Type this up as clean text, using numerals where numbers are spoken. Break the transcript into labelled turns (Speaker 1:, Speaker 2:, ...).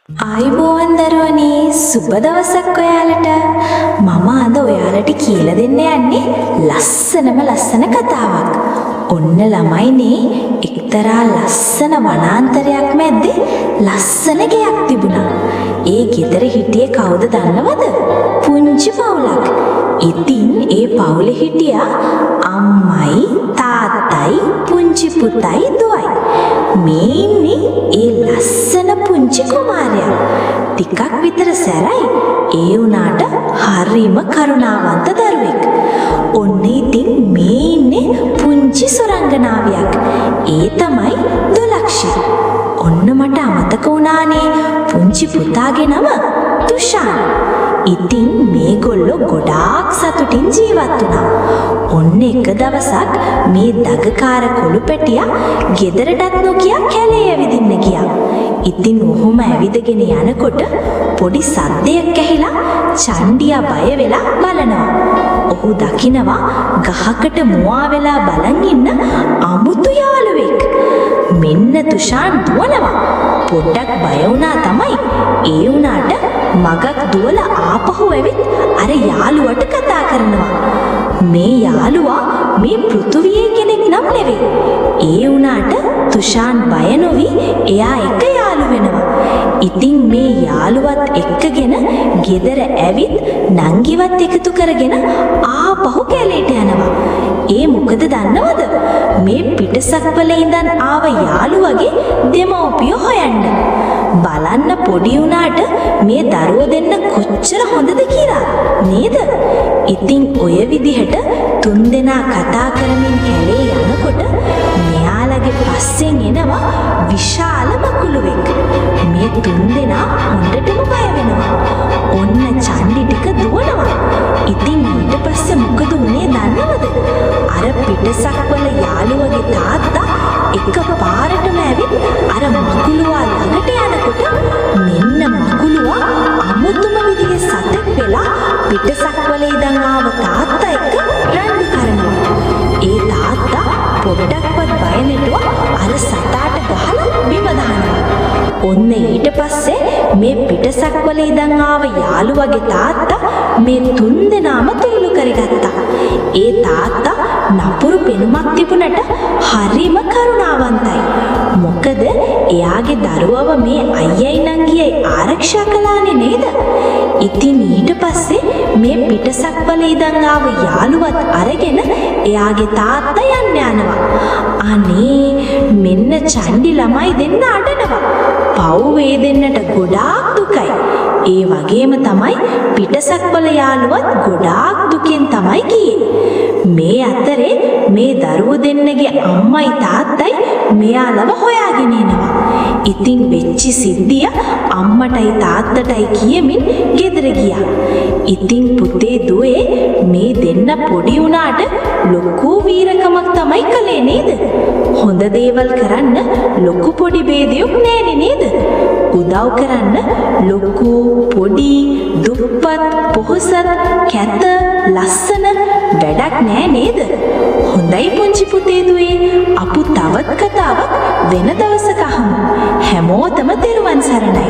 Speaker 1: ආයුබෝවන් දරුවනේ සුබ දවසක් ඔයාලට. මම අද ඔයාලට කියලා දෙන්න යන්නේ ලස්සන කතාවක්. ඔන්න ළමයිනේ එක්තරා ලස්සන වනාන්තරයක් මැද්දේ ලස්සන ගෙයක් තිබුණා. ඒ ගෙදර හිටියේ කවුද දන්නවද? පුංචි පවුලක්. ඉතින් ඒ පවුලේ හිටියා අම්මයි තාත්තයි පුංචි පුතයි දුවයි. මේ ඉන්නේ ඒ ලස්සන පුංචි කුමාරයා. ටිකක් විතර සැරයි. ඒ උනාට හරිම කරුණාවන්ත දරුවෙක්. ඔන්න ඉතින් මේ ඉන්නේ පුංචි සුරංගනාවියක්. ඒ තමයි දුලක්ෂි. ඔන්න මට අමතක වුණානේ පුංචි පුතාගේ නම තුෂාන්. ඉතින් මේගොල්ලෝ ගොඩාක් සතුටින් ජීවත් වුණා. ඔන්න එක දවසක් මේ දගකාර කොළු පැටියා ගෙදරටත් නොකිය කැලේ ඇවිදින්න ගියා. ඉතින් ඔහොම ඇවිදගෙන යනකොට පොඩි සද්දයක් ඇහිලා චණ්ඩියා බය වෙලා බලනවා. ඔහු දකිනවා ගහකට මුවා වෙලා බලන් ඉන්න අමුතු යාළුවෙක්. මෙන්න තුෂාන් දුවනවා. පොඩ්ඩක් බය වුණා තමයි. ඒ වුණාට මගක් දුවලා ආපහු ඇවිත් අර යාළුවට කතා කරනවා. මේ යාළුවා මේ පෘථුවියේ කෙනෙක් නම් නෙවෙයි. ඒ වුණාට තුෂාන් බය නොවි එයා එක යාළු වෙනවා. ඉතින් මේ යාළුවත් එක්කගෙන ගෙදර ඇවිත් නංගිවත් එකතු කරගෙන ආපහු කැලේට යනවා. ඒ මොකද දන්නවද? මේ පිටසක්වල ඉඳන් ආව යාළුවගේ දෙමව්පියෝ හොයන්න. බලන්න පොඩි උනාට මේ දරුවෝ දෙන්න කොච්චර හොඳද කියලා නේද? ඉතින් ඔය විදිහට තුන්දෙනා කතා කරමින් කැලේ යනකොට මෙයාලගේ පස්සෙන් එනවා විශාල මකුළුවෙක්. මේ තුන්දෙනා හොඳටම බය වෙනවා. ඔන්න චණ්ඩි ටික දුවනවා. ඉතින් ඊට පස්සේ මොකද උනේ දන්නවද? අර පිටසක්වල යාළුවගේ තාත්තා එකපාරටම ඇවිත් අර මකුළුවා ළඟට යනකොට මෙන්න මකුළුවා අමුතුම විදිහේ සතෙක් වෙලා පිටසක්වල ඉඳන් ආව තාත්තා එක්ක රණ්ඩු කරනවා. ඒ තාත්තා පොඩ්ඩක්වත් බය නැතුව අර සතාට ගහලා බිම දානවා. ඔන්න ඊට පස්සේ මේ පිටසක්වල ඉඳන් ආව යාළුවගේ තාත්තා මේ තුන්දෙනාම තුරුළු කරගත්තා. ඒ තාත්තා නපුරු පෙනුමක් තිබුණට හරිම කරුණාවන්තයි. මොකද එයාගේ දරුවව මේ අයියයි නංගියයි ආරක්ෂා කළානේ නේද? ඉතින් ඊට පස්සේ මේ පිටසක්වල ඉඳන් ආව යාළුවත් අරගෙන එයාගේ තාත්තා යන්න යනවා. අනේ මෙන්න චණ්ඩි ළමයි දෙන්න අඬනවා. පව් වේදෙන්නට ගොඩාක් දුකයි. ඒ වගේම තමයි පිටසක්වල යාළුවත් ගොඩාක් දුකෙන් තමයි ගියේ. මේ අතරේ මේ දරුවෝ දෙන්නගේ අම්මයි තාත්තයි මෙයාලව හොයාගෙන එනවා. ඉතින් වෙච්ච සිද්ධිය අම්මටයි තාත්තටයි කියමින් ගෙදර ගියා. ඉතින් පුතේ දුවේ මේ දෙන්න පොඩි උනාට ලොකු වීරකමක් තමයි කළේ නේද? හොඳ දේවල් කරන්න ලොකු පොඩි ભેදයක් නෑනේ නේද? උදව් කරන්න ලොකු පොඩි දුප්පත් පොහොසත් කැත ලස්සන වැඩක් නෑ නේද? හොඳයි පුංචි පුතේ දුවේ අපු තවත් කතාවක් වෙන දවසක අහමු. හැමෝටම තෙරුවන් සරණයි.